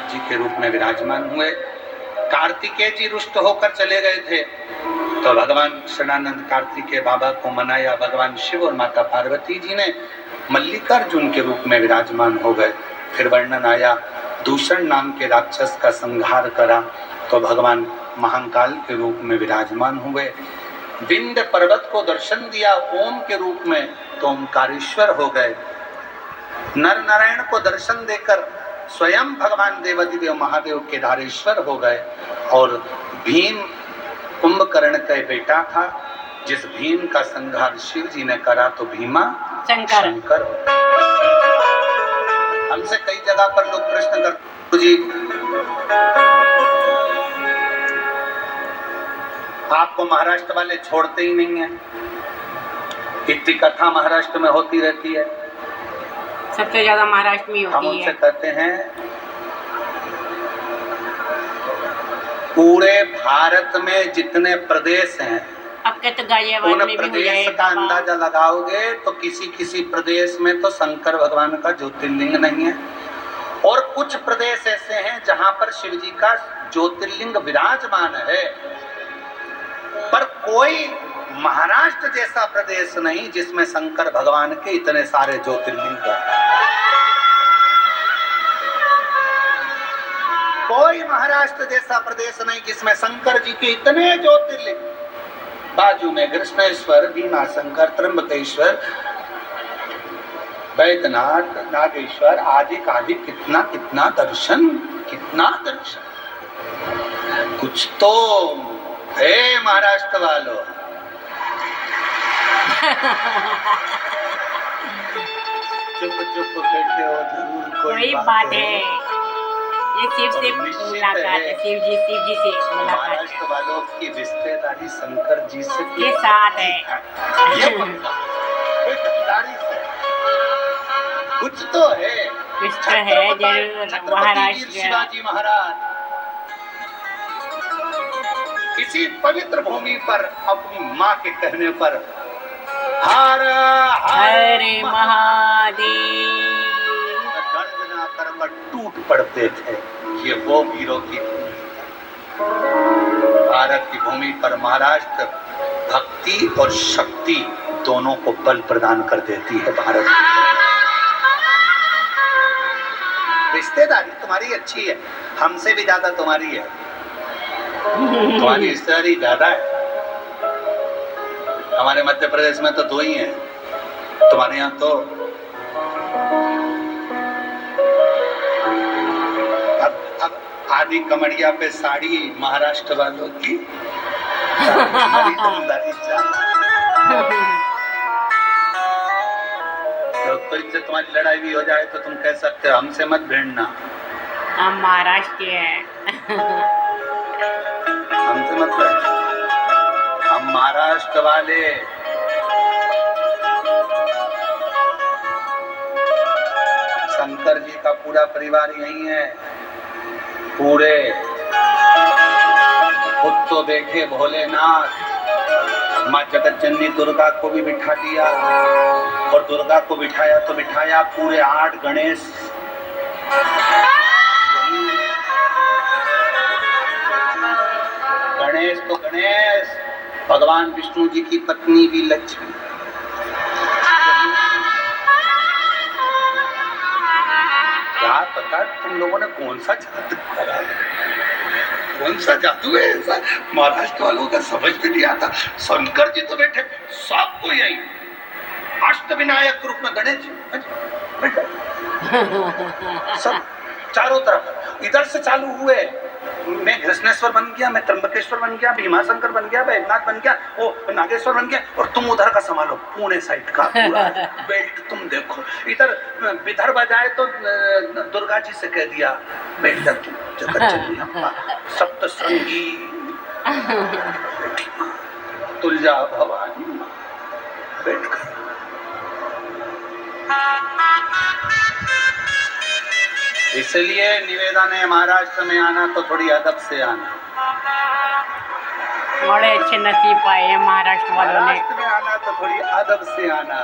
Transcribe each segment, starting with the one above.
जी के रूप में विराजमान हुए। कार्तिकेय जी रुष्ट होकर चले गए थे, तो भगवान शरणानंद कार्तिकेय बाबा को मनाया। भगवान शिव और माता पार्वती जी ने मल्लिकार्जुन के रूप में विराजमान हो गए। फिर वर्णन आया, दूषण नाम के राक्षस का संहार करा, तो भगवान महाकाल के रूप में विराजमान हुए। विंध्य पर्वत को दर्शन दिया ओम के रूप में, तो ओंकारेश्वर हो गए। नर नारायण को दर्शन देकर स्वयं भगवान देवाधिदेव महादेव केदारेश्वर हो गए। और भीम कुंभकर्ण का बेटा था, जिस भीम का संहार शिव जी ने करा, तो भीमा शंकर। हमसे कई जगह पर लोग प्रश्न करते जी, आपको महाराष्ट्र वाले छोड़ते ही नहीं है, इतनी कथा महाराष्ट्र में होती रहती है, सबसे ज्यादा महाराष्ट्र में होती है। हम उनसे कहते हैं पूरे भारत में जितने प्रदेश हैं, अब तो गाजियाबाद उन में भी प्रदेश का अंदाजा लगाओगे तो किसी किसी प्रदेश में तो शंकर भगवान का ज्योतिर्लिंग नहीं है, और कुछ प्रदेश ऐसे हैं जहां पर शिव जी का ज्योतिर्लिंग विराजमान है। पर कोई महाराष्ट्र जैसा प्रदेश नहीं जिसमें शंकर भगवान के इतने सारे ज्योतिर्लिंग हैं। कोई महाराष्ट्र जैसा प्रदेश नहीं जिसमें शंकर जी के इतने ज्योतिर्लिंग, बाजू में कृष्णेश्वर, भीमाशंकर, त्र्यंबकेश्वर, वैद्यनाथ, नागेश्वर आदि आदि, कितना कितना दर्शन, कितना दर्शन। कुछ तो है महाराष्ट्र वालों। चुप चुप बैठे हो, जरूर कोई बात है। ये शिव से मुलाकात है, शिव जी से मुलाकात है। महाराष्ट्र वालों की रिश्तेदारी शंकर जी से के साथ है। ये रिश्तेदारी से कुछ तो है, कुछ तो है जरूर। महाराष्ट्र शिवाजी महाराज इसी पवित्र भूमि पर अपनी माँ के कहने पर हर हर महादेव गर्जना कर टूट पड़ते थे। ये वो वीरों की भारत की भूमि पर महाराष्ट्र भक्ति और शक्ति दोनों को बल प्रदान कर देती है। भारत रिश्तेदारी तुम्हारी अच्छी है, हमसे भी ज्यादा तुम्हारी है, तुम्हारी रिश्तेदारी ज्यादा है। हमारे मध्य प्रदेश में तो दो ही हैं, तुम्हारे यहाँ तो अब आदि कमरिया पे साड़ी महाराष्ट्र वालों की तो कोई से तुम्हारी लड़ाई भी हो जाए तो तुम कह सकते हो हमसे मत भिड़ना, हम महाराष्ट्र के हैं। हमसे मत लड़ना, हम महाराष्ट्र वाले। शंकर जी का पूरा परिवार यही है, पूरे खुद तो बैठे भोलेनाथ, माँ जगत जननी दुर्गा को भी बिठा दिया, और दुर्गा को बिठाया तो बिठाया पूरे 8 गणेश। गणेश तो गणेश, भगवान विष्णु जी की पत्नी भी लक्ष्मी। क्या पता तुम लोगों ने कौन सा जादू करा, कौन सा जादू है ऐसा महाराष्ट्र वालों का समझ में नहीं आता। शंकर जी तो बैठे सबको यही अष्टविनायक रूप में गणेश जी सब चारों तरफ इधर से चालू हुए। मैं कृष्णेश्वर बन गया, मैं त्र्यंबकेश्वर बन गया, भीमाशंकर बन गया, वैद्यनाथ बन गया, वो नागेश्वर बन गया, और तुम उधर का संभालो पुणे साइड का पूरा बेल्ट। तुम देखो इधर विदर्भ जाए तो दुर्गा जी से कह दिया बैठ जा तुम, जगत जननी अम्मा, सप्तशृंगी तुलजा भवानी बैठ कर। इसलिए निवेदन है महाराष्ट्र में आना तो थोड़ी अदब से आना। बड़े अच्छे नसीब पाए हैं महाराष्ट्र वालों ने। महाराष्ट्र में आना तो थोड़ी अदब से आना।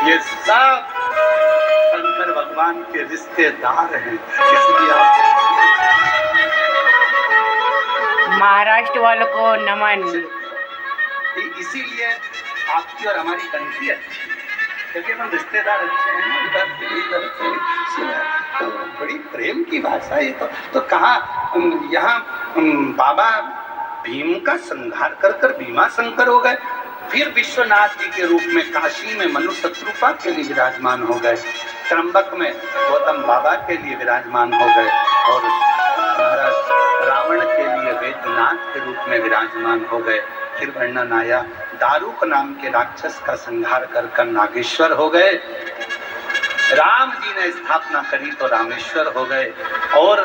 ये सब पर भगवान के रिश्तेदार हैं, इसलिए आप महाराष्ट्र वालों को नमन। इसीलिए आपकी और हमारी कंट्री अच्छी है, क्योंकि हम रिश्तेदार अच्छे हैं, इधर से बड़ी प्रेम की भाषा है। तो कहा यहाँ बाबा भीम का संहार कर कर भीमा शंकर हो गए, फिर विश्वनाथ जी के रूप में काशी में मनु शत्रुपा के लिए विराजमान हो गए, त्र्यंबक में गौतम बाबा के लिए विराजमान हो गए, और महाराज रावण के लिए वैद्यनाथ के रूप में विराजमान हो गए। फिर वर्णन आया दारुक नाम के राक्षस का संहार कर कर नागेश्वर हो गए, राम जी ने स्थापना करी तो रामेश्वर हो गए, और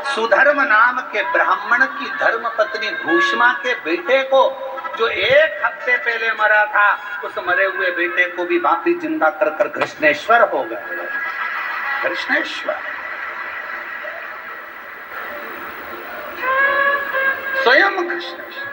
सुधर्म नाम के ब्राह्मण की धर्म पत्नी भूषमा के बेटे को, जो 1 हफ्ते पहले मरा था, उस मरे हुए बेटे को भी वापिस जिंदा कर कर कृष्णेश्वर हो गए। कृष्णेश्वर स्वयं कृष्णेश्वर।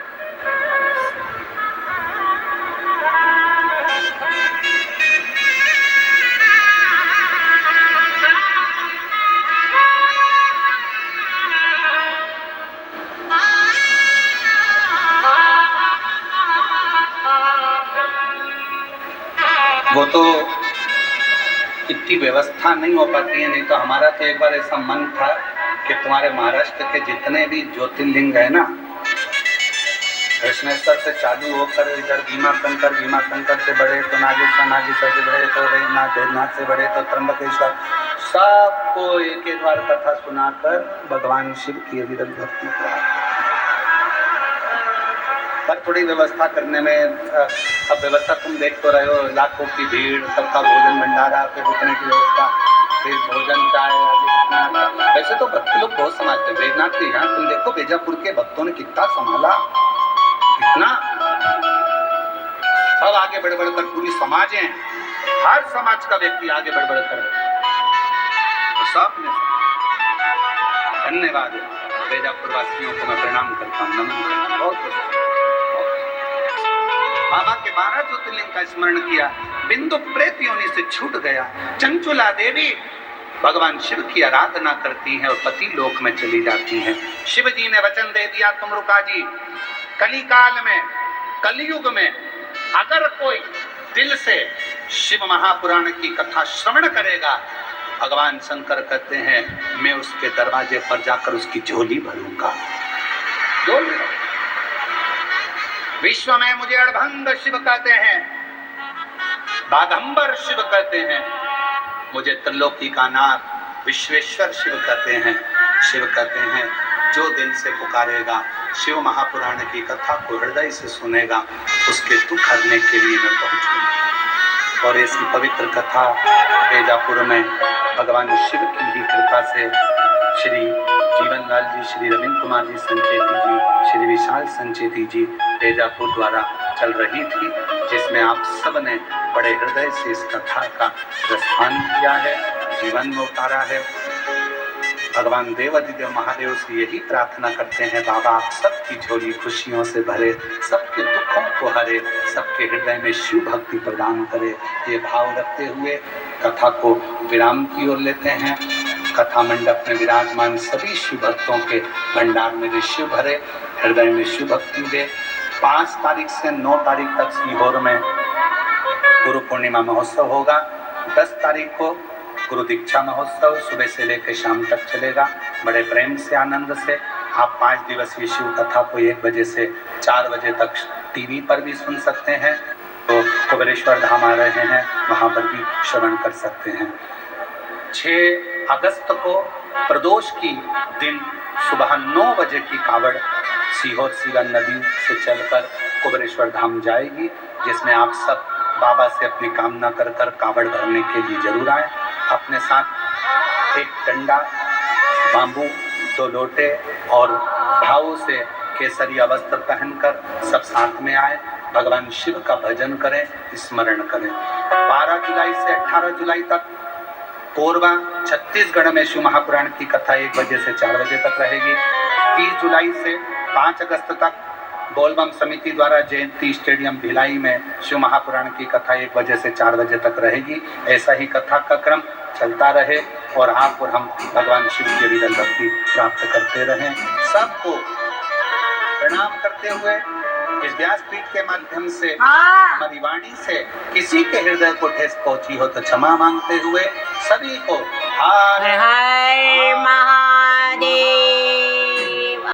वो तो इतनी व्यवस्था नहीं हो पाती है, नहीं तो हमारा तो एक बार ऐसा मन था कि तुम्हारे महाराष्ट्र के जितने भी ज्योतिर्लिंग है ना, कृष्णेश्वर से चालू होकर इधर भीमा शंकर से बड़े तो नागेश्वर, नागेश्वर से बड़े तो वेदनाथ, वेदनाथ से बड़े तो त्र्यंबकेश्वर, सबको एक एक बार कथा सुनाकर भगवान शिव की अविरत भक्ति करा। पर थोड़ी व्यवस्था करने में, अब व्यवस्था तुम देख तो रहे हो, लाखों की भीड़, सबका भोजन भंडारा, फिर रुकने की व्यवस्था, फिर भोजन चाय। वैसे तो भक्त लोग बहुत संभालते हैं, वेदनाथ के यहाँ तुम देखो बीजापुर के भक्तों ने कितना संभाला, कितना सब आगे बढ़ बढ़ कर, पूरी समाज है, हर समाज का व्यक्ति आगे बढ़ बढ़ कर, तो सब ने धन्यवाद बीजापुर वासियों को मैं प्रणाम करता हूँ, नमन करता हूँ। बहुत बाबा के 12 ज्योतिर्लिंग का स्मरण किया, बिंदु प्रेत योनि से छूट गया। चंचुला देवी भगवान शिव की आराधना करती हैं और पति लोक में चली जाती हैं। शिव जी ने वचन दे दिया, तुमरुका जी, कली काल में, कलयुग में अगर कोई दिल से शिव महापुराण की कथा श्रवण करेगा, भगवान शंकर कहते हैं मैं उसके दरवाजे पर जाकर उसकी झोली भरूंगा। विश्व में मुझे अड़भंग शिव कहते हैं, बागंबर शिव कहते हैं, मुझे त्रिलोकी का नाथ विश्वेश्वर शिव कहते हैं। शिव कहते हैं जो दिल से पुकारेगा, शिव महापुराण की कथा को हृदय से सुनेगा, उसके दुख हरने के लिए मैं पहुंचूंगा। और ऐसी पवित्र कथा बीजापुर में भगवान शिव की ही कृपा से श्री जीवनलाल जी, श्री रविंद्र कुमार जी संचेती जी, श्री विशाल संचेती जी बीजापुर द्वारा चल रही थी, जिसमें आप सब ने बड़े हृदय से इस कथा का रसपान किया है, जीवन में उतारा है। भगवान देवाधिदेव महादेव से यही प्रार्थना करते हैं, बाबा आप सबकी झोली खुशियों से भरे, सबके दुखों को हरे, सबके हृदय में शिव भक्ति प्रदान करे। ये भाव रखते हुए कथा को विराम की ओर लेते हैं। कथा मंडप में विराजमान सभी शिव भक्तों के भंडार में शिव भरे, हृदय में शिव भक्ति दे। 5 तारीख से 9 तारीख तक सीहोर में गुरु पूर्णिमा महोत्सव होगा। 10 तारीख को गुरु दीक्षा महोत्सव सुबह से लेकर शाम तक चलेगा, बड़े प्रेम से, आनंद से। आप 5 दिवसीय शिव कथा को 1 बजे से 4 बजे तक टीवी पर भी सुन सकते हैं, तो कुबेरेश्वर धाम आ रहे हैं वहाँ पर भी श्रवण कर सकते हैं। 6 अगस्त को प्रदोष की दिन सुबह 9 बजे की कावड़ सीहोर सीरा नदी से चलकर कुबेरेश्वर धाम जाएगी, जिसमें आप सब बाबा से अपनी कामना कर कर कावड़ भरने के लिए जरूर आए। अपने साथ एक डंडा, बांबू, 2 लोटे और भावों से केसरिया वस्त्र पहनकर सब साथ में आए, भगवान शिव का भजन करें, स्मरण करें। 12 जुलाई से 18 जुलाई तक कोरबा छत्तीसगढ़ में शिव महापुराण की कथा 1 बजे से 4 बजे तक रहेगी। 30 जुलाई से 5 अगस्त तक बोलबम समिति द्वारा जयंती स्टेडियम भिलाई में शिव महापुराण की कथा 1 बजे से 4 बजे तक रहेगी। ऐसा ही कथा का क्रम चलता रहे और आप और हम भगवान शिव की विरल भक्ति प्राप्त करते रहें। सबको प्रणाम करते हुए इस व्यासपीठ के माध्यम से हमारी वाणी से किसी के हृदय को ठेस पहुंची हो तो क्षमा मांगते हुए सभी को हर हर